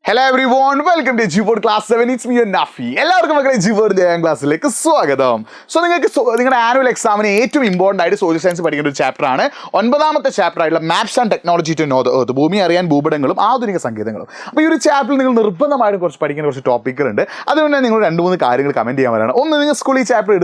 Hello everyone, welcome to G-Board Class 7. It's me and Nafi. എല്ലാവർക്കും മക്കളെ G-Board ക്ലാസ്സിലേക്ക് സ്വാഗതം. നിങ്ങൾക്ക് നിങ്ങളുടെ ആനുവൽ എക്സാമിന് ഏറ്റവും ഇമ്പോർട്ടൻ്റ് ആയിട്ട് സോഷ്യൽ സയൻസ് പഠിക്കേണ്ട ഒരു ചാപ്റ്ററാണ് 9ാമത്തെ ചാപ്റ്റർ ആയിട്ടുള്ള maps and technology to know the earth, ഭൂമി അറിയാൻ ഭൂപടങ്ങളും ആധുനിക സംഗീതങ്ങളും. അപ്പോൾ ഈ ഒരു ചാപ്റ്ററിൽ നിങ്ങൾ നിർബന്ധമായിട്ടും കുറച്ച് പഠിക്കേണ്ട കുറച്ച് ടോപ്പിക്കുകളുണ്ട്. അതുകൊണ്ട് നിങ്ങൾ 2-3 കാര്യങ്ങൾ കമൻറ്റ് ചെയ്യാൻ വരാണ്. ഒന്ന്, നിങ്ങൾ സ്കൂളിൽ ഈ ചാപ്റ്റർ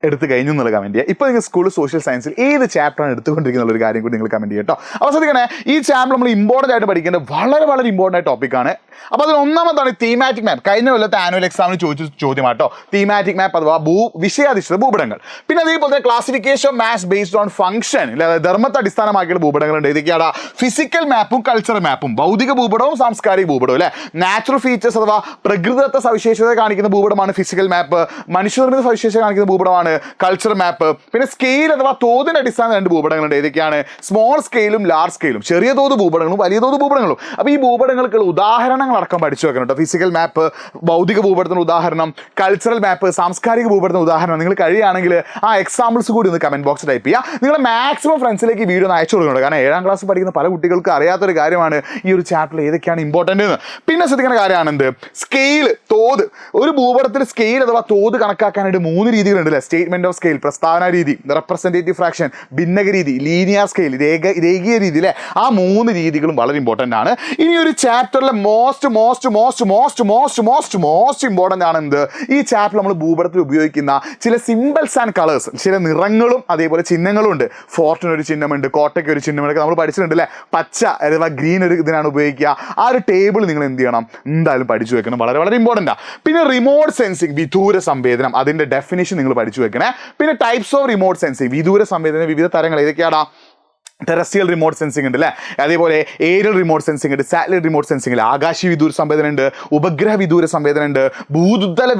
എടുത്ത് കഴിഞ്ഞു എന്നുള്ള കമൻറ്റ് ചെയ്യുക. ഇപ്പോൾ നിങ്ങൾ സ്കൂളിൽ സോഷ്യൽ സയൻസിൽ ഏത് ചാപ്റ്ററാണ് എടുത്തുകൊണ്ടിരിക്കുന്ന ഒരു കാര്യം കൂടി നിങ്ങൾ കമൻറ്റ് ചെയ്യുക കേട്ടോ. അപ്പോൾ ശ്രദ്ധിക്കണേ, ഈ ചാപ്റ്റർ നമ്മൾ ഇമ്പോർട്ടൻ്റ് ആയിട്ട് പഠിക്കേണ്ട വളരെ ഇമ്പോർട്ടൻ്റ് ആയ ടോപ്പിക്കാണ്. അപ്പോൾ അതിൽ ഒന്നാമതാണ് തീമാറ്റിക് മാപ്പ്. കഴിഞ്ഞ കൊല്ലത്തെ ആനുവൽ എക്സാമിന് ചോദിച്ച ചോദ്യമാട്ടോ തീമാറ്റിക് മാപ്പ് അഥവാ വിഷയാധിഷ്ഠിത ഭൂപടങ്ങൾ. പിന്നെ അതേപോലെ തന്നെ classification of maps based on function, ധർമ്മത്തെ അടിസ്ഥാനമാക്കിയുള്ള ഭൂപടങ്ങളുണ്ട്. ഇതൊക്കെയാണ് ഫിസിക്കൽ മാപ്പും കൾച്ചറൽ മാപ്പും, ഭൗതിക ഭൂപടവും സാംസ്കാരിക ഭൂപടവും അല്ലെ. നാച്ചുറൽ ഫീച്ചേഴ്സ് അഥവാ പ്രകൃതിദത്ത സവിശേഷത കാണിക്കുന്ന ഭൂപടമാണ് ഫിസിക്കൽ മാപ്പ്. മനുഷ്യനിർമ്മിത സവിശേഷത കാണിക്കുന്ന ഭൂപടമാണ് കൾച്ചറൽ മാപ്പ്. പിന്നെ സ്കെയിൽ അഥവാ തോതിന്റെ അടിസ്ഥാന 2 ഭൂപടങ്ങളുണ്ട്. ഇതൊക്കെയാണ് സ്മോൾ സ്കെയിലും ലാർജ് സ്കെയിലും, ചെറിയ തോത് ഭൂപടങ്ങളും വലിയ തോത് ഭൂപടങ്ങളും. അപ്പോൾ ഈ ഭൂപടങ്ങൾക്കുള്ള ഉദാഹരണങ്ങൾ അടക്കം പഠിച്ചു വെക്കണം കേട്ടോ. ഫിസിക്കൽ മാപ്പ് ഭൗതിക ഭൂപടത്തിന് ഉദാഹരണം, കൾച്ചറൽ മാപ്പ് സാംസ്കാരിക ഭൂപടത്തിന് ഉദാഹരണം. നിങ്ങൾ കഴിയുകയാണെങ്കിൽ ആ എക്സാമ്പിൾസ് കൂടി ഒന്ന് കമന്റ് ബോക്സ് ടൈപ്പ് ചെയ്യുക. നിങ്ങൾ മാക്സിമം ഫ്രണ്ട്സിലേക്ക് ഈ വീഡിയോ ഒന്ന് അയച്ചു കൊടുക്കണം. കാരണം 7ാം ക്ലാസ് പഠിക്കുന്ന പല കുട്ടികൾക്ക് അറിയാത്തൊരു കാര്യമാണ് ഈ ഒരു ചാപ്റ്ററിൽ ഏതൊക്കെയാണ് ഇമ്പോർട്ടൻ്റ് എന്ന്. പിന്നെ ശ്രദ്ധിക്കുന്ന കാര്യമാണ് എന്ത്, സ്കെയിൽ, തോത്. ഒരു ഭൂപടത്തിൽ സ്കെയിൽ അഥവാ തോത് കണക്കാക്കാനായിട്ട് 3 രീതികളുണ്ട് അല്ലേ. സ്റ്റേറ്റ്മെന്റ് ഓഫ് സ്കെയിൽ, പ്രസ്താവന രീതി, റെപ്രസെന്റേറ്റീവ് ഫ്രാക്ഷൻ, ഭിന്നക രീതി, ലീനിയർ സ്കെയിൽ, രേഖീയ രീതി അല്ലേ. ആ 3 രീതികളും വളരെ ഇമ്പോർട്ടൻ്റ് ആണ്. ഇനി ഒരു ചാപ്റ്ററിലെ മോസ്റ്റ് ഇമ്പോർട്ടൻ്റ് ആണ് എന്ത്, ഈ ചാപ്റ്റർ നമ്മൾ ഭൂപടത്തിൽ ഉപയോഗിക്കുന്ന ചില സിമ്പിൾസ് ആൻഡ് കളേഴ്സ്, ചില നിറങ്ങളും അതേപോലെ ചിഹ്നങ്ങളും ഉണ്ട്. ഫോർട്ടിനൊരു ചിഹ്നമുണ്ട്, കോട്ടയ്ക്ക് ഒരു ചിഹ്നമുണ്ട്, നമ്മൾ പഠിച്ചിട്ടുണ്ട് അല്ലേ. പച്ച അഥവാ ഗ്രീൻ ഒരു ഇതിനാണ് ഉപയോഗിക്കുക. ആ ഒരു ടേബിൾ നിങ്ങൾ എന്ത് ചെയ്യണം, എന്തായാലും പഠിച്ചു വെക്കണം, വളരെ ഇമ്പോർട്ടൻ്റ് ആണ്. പിന്നെ റിമോട്ട് സെൻസിങ്, വിദൂര സംവേദനം, അതിന്റെ ഡെഫിനിഷൻ നിങ്ങൾ പഠിച്ചു വെക്കണേ. പിന്നെ ടൈപ്സ് ഓഫ് റിമോട്ട് സെൻസിങ്, വിദൂര സംവേദന വിവിധ തരങ്ങൾ ഏതൊക്കെയാടാ. ടെറസ്ട്രിയൽ റിമോട്ട് സെൻസിങ് ഉണ്ട് അല്ലേ, അതേപോലെ ഏരിയൽ റിമോട്ട് സെൻസിങ് ഉണ്ട്, സാറ്റലൈറ്റ് റിമോട്ട് സെൻസിങ് ഉണ്ട്, ആകാശീയ വിദൂര സംവേദന ഉണ്ട്, ഉപഗ്രഹ വിദൂര സംവേദന ഉണ്ട്, ഭൂതല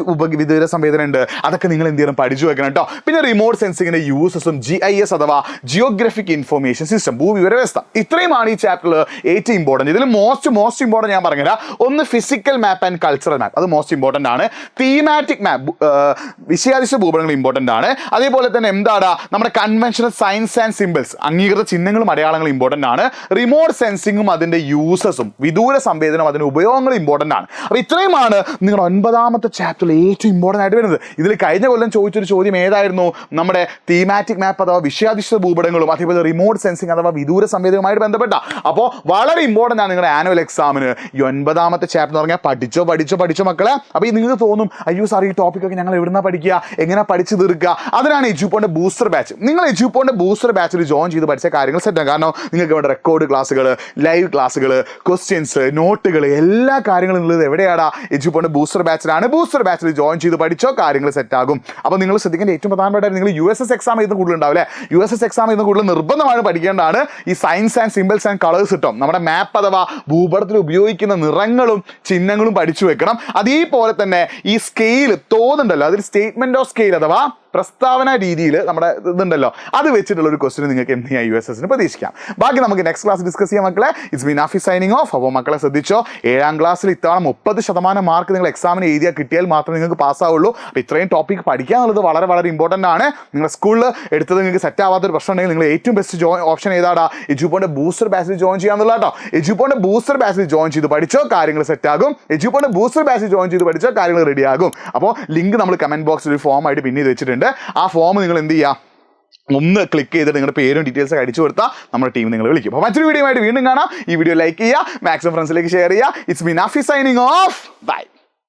വിദൂര സംവേദന ഉണ്ട്. അതൊക്കെ നിങ്ങൾ എന്ത് ചെയ്യണം, പഠിച്ചു വെക്കണം കേട്ടോ. പിന്നെ റിമോട്ട് സെൻസിങ്ങിന്റെ യൂസസും GIS അഥവാ ജിയോഗ്രഫിക് ഇൻഫർമേഷൻ സിസ്റ്റം, ഭൂവിവര വ്യവസ്ഥ. ഇത്രയുമാണ് ഈ ചാപ്റ്ററിൽ ഏറ്റവും ഇമ്പോർട്ടൻറ്റ്. ഇതിൽ മോസ്റ്റ് ഇമ്പോർട്ടൻറ്റ് ഞാൻ പറഞ്ഞുതരാം. ഒന്ന് ഫിസിക്കൽ മാപ്പ് ആൻഡ് കൾച്ചറൽ മാപ്പ്, അത് മോസ്റ്റ് ഇമ്പോർട്ടൻ്റ് ആണ്. തീമാറ്റിക് മാപ്പ്, വിഷയാധിഷ്ഠിത ഭൂപടങ്ങൾ ഇമ്പോർട്ടൻ്റ് ആണ്. അതേപോലെ തന്നെ എന്താണ് നമ്മുടെ കൺവെൻഷണൽ സയൻസ് ആൻഡ് സിമ്പിൾസ്, അംഗീകൃത ചിഹ്നങ്ങളും അടയാളങ്ങളും ഇമ്പോർട്ടൻ്റ് ആണ്. റിമോട്ട് സെൻസിങ്ങും അതിന്റെ യൂസസും, വിദൂര സംവേദനവും അതിന്റെ ഉപയോഗങ്ങളും ഇമ്പോർട്ടൻ്റ് ആണ്. അപ്പോൾ ഇത്രയുമാണ് നിങ്ങൾ 9ാമത്തെ ചാപ്റ്ററിൽ ഏറ്റവും ഇമ്പോർട്ടൻ്റ് ആയിട്ട് വരുന്നത്. ഇതിൽ കഴിഞ്ഞ കൊല്ലം ചോദിച്ചൊരു ചോദ്യം ഏതായിരുന്നു, നമ്മുടെ തീമാറ്റിക് മാപ്പ് അഥവാ വിഷയാധിഷ്ഠിത ഭൂപടങ്ങളും അതേപോലെ റിമോട്ട് സെൻസിങ് അഥവാ വിദൂര സംവേദനവുമായിട്ട് ബന്ധപ്പെട്ട. അപ്പോൾ വളരെ ഇമ്പോർട്ടൻ്റ് ആണ് നിങ്ങളുടെ ആനുവൽ എക്സാമിന് ഈ 9ാമത്തെ ചാപ്റ്റർ എന്ന് പറഞ്ഞാൽ പഠിച്ചോ മക്കളെ. അപ്പോൾ ഈ നിങ്ങൾക്ക് തോന്നും, അയ്യോ സാർ ഈ ടോപ്പിക്കൊക്കെ ഞങ്ങൾ എവിടുന്നാ പഠിക്കുക, എങ്ങനെ പഠിച്ചു തീർക്കുക. അതിനാണ് എജ്യൂപോണിന്റെ ബൂസ്റ്റർ ബാച്ച്. നിങ്ങൾ എജ്യൂപോണിന്റെ ബൂസ്റ്റർ ബാച്ചിൽ ജോയിൻ ചെയ്ത് പഠിച്ച കാര്യങ്ങൾ സെറ്റാണ്. കാരണം നിങ്ങൾക്ക് ഇവിടെ റെക്കോർഡ് ക്ലാസ്സുകൾ, ലൈവ് ക്ലാസ്സുകൾ, ക്വസ്റ്റ്യൻസ്, നോട്ടുകൾ, എല്ലാ കാര്യങ്ങളും ഉള്ളത് എവിടെയാണ്, എജ്യൂപോണിന്റെ ബൂസ്റ്റർ ബാച്ചിലാണ്. ബൂസ്റ്റർ ബാച്ചിൽ ജോയിൻ ചെയ്ത് പഠിച്ചോ കാര്യങ്ങൾ സെറ്റ് ആകും. അപ്പോൾ നിങ്ങൾ ശ്രദ്ധിക്കേണ്ട ഏറ്റവും പ്രധാനപ്പെട്ട നിങ്ങൾ USS എക്സാം എഴുതുന്ന കൂടുതൽ ഉണ്ടാവും അല്ലേ. USS എക്സാം എഴുതുന്ന കൂടുതൽ നിർബന്ധമായിട്ട് പഠിക്കേണ്ടതാണ് ഈ science and symbols and colours കിട്ടും. നമ്മുടെ മാപ്പ് അഥവാ ഭൂപടത്തിൽ ഉപയോഗിക്കുന്ന നിറങ്ങളും ചിഹ്നങ്ങളും പഠിച്ചു വെക്കണം. അതേപോലെ തന്നെ ഈ സ്കെയിൽ, തോന്നുണ്ടല്ലോ, അതിൽ സ്റ്റേറ്റ്മെന്റ് ഓഫ് സ്കെയിൽ അഥവാ പ്രസ്താവന രീതിയിൽ നമ്മുടെ ഇതുണ്ടല്ലോ, അത് വെച്ചിട്ടുള്ള ഒരു ക്വസ്റ്റ്യൻ നിങ്ങൾക്ക് എന്ത് ചെയ്യാം, USSന് പ്രതീക്ഷിക്കാം. ബാക്കി നമുക്ക് നെക്സ്റ്റ് ക്ലാസ് ഡിസ്കസ് ചെയ്യാം മക്കളെ. It's me Nafi signing of. അപ്പോൾ മക്കളെ ശ്രദ്ധിച്ചോ, 7ാം ക്ലാസ്സിൽ ഇത്തവണ 30% മാർക്ക് നിങ്ങൾ എക്സാമിന് എഴുതിയാൽ കിട്ടിയാൽ മാത്രമേ നിങ്ങൾക്ക് പാസ്സാവുള്ളൂ. അപ്പോൾ ഇത്രയും ടോപ്പിക് പഠിക്കുക എന്നുള്ളത് വളരെ ഇമ്പോർട്ടൻ്റ് ആണ്. നിങ്ങളുടെ സ്കൂളിൽ എടുത്തത് നിങ്ങൾക്ക് സെറ്റ് ആവാത്തൊരു പ്രശ്നം ഉണ്ടെങ്കിൽ നിങ്ങൾ ഏറ്റവും ബെസ്റ്റ് ഓപ്ഷൻ ഏതാടാ, എജ്യൂപോണിന്റെ ബൂസ്റ്റർ ബാച്ചിൽ ജോയിൻ ചെയ്യാന്നുള്ള കേട്ടോ. എജ്യൂപോണിന്റെ ബൂസ്റ്റർ ബാച്ചിൽ ജോയിൻ ചെയ്ത് പഠിച്ചോ കാര്യങ്ങൾ സെറ്റ് ആകും. എജ്യൂപോണിന്റെ ബൂസ്റ്റർ ബാച്ചിൽ ജോയിൻ ചെയ്ത് പഠിച്ചോ കാര്യങ്ങൾ റെഡി ആകും. അപ്പോൾ ലിങ്ക് നമ്മൾ കമന്റ് ബോക്സിൽ ഒരു ഫോം ആയിട്ട് പിന്നെ വെച്ചിട്ടുണ്ട്. ആ ഫോം നിങ്ങൾ എന്ത് ചെയ്യുക, ഒന്ന് ക്ലിക്ക് ചെയ്തിട്ട് നിങ്ങളുടെ പേരും ഡീറ്റെയിൽസ് അടിച്ചു കൊടുത്താൽ നമ്മുടെ ടീം നിങ്ങൾ വിളിക്കും. അപ്പോൾ മറ്റൊരു വീഡിയോ ആയിട്ട് വീണ്ടും കാണാം. ഈ വീഡിയോ ലൈക്ക് ചെയ്യുക, മാക്സിമം ഫ്രണ്ട്സിലേക്ക് ഷെയർ ചെയ്യുക. It's me Nafi signing off. By.